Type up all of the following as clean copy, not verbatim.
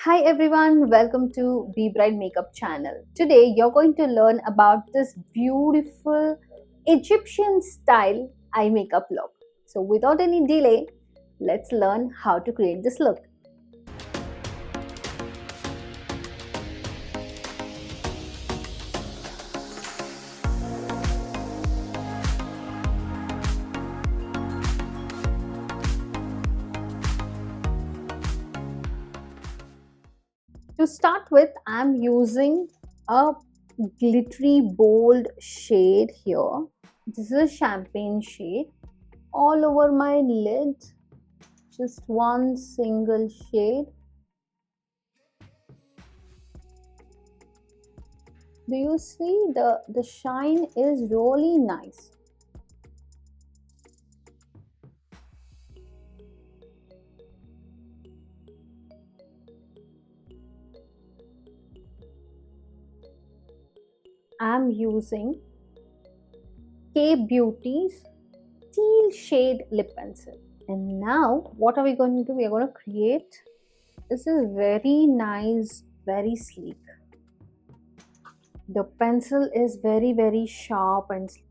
Hi everyone, welcome to BeBrideMakeup channel. Today you're going to learn about this beautiful Egyptian style eye makeup look. So without any delay, let's learn how to create this look. To start with, I'm using a glittery bold shade here. This is a champagne shade. All over my lid, just one single shade. Do you see the shine is really nice. I'm using K Beauty's teal shade lip pencil. And now what are we going to do? We are going to create, this is very nice, very sleek. The pencil is very sharp and sleek.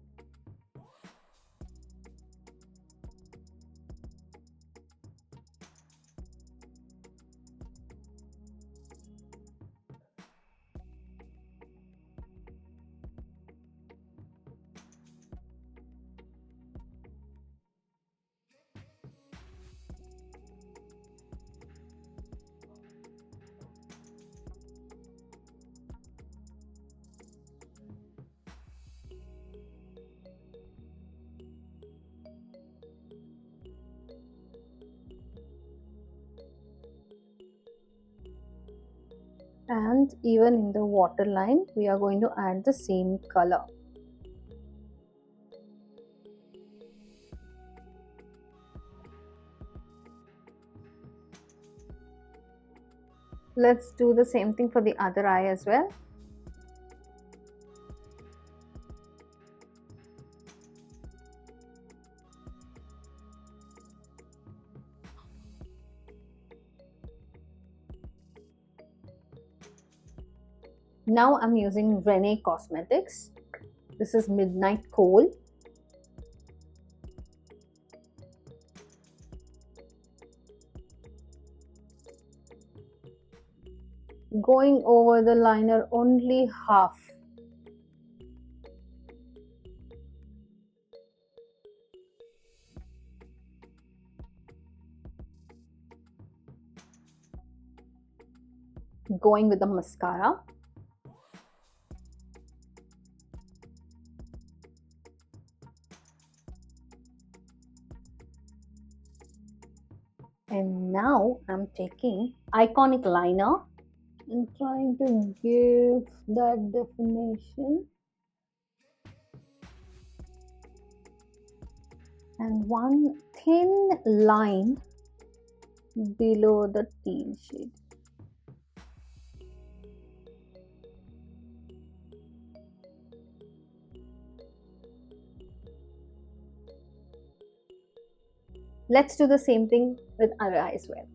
And even in the waterline, we are going to add the same color. Let's do the same thing for the other eye as well. Now I'm using Renee Cosmetics. This is Midnight Coal. Going over the liner only half. Going with the mascara. And now I'm taking Iconic liner and trying to give that definition. And one thin line below the teal shade. Let's do the same thing with other eye as well.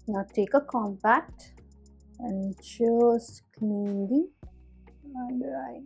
Now take a compact and just clean the under eye.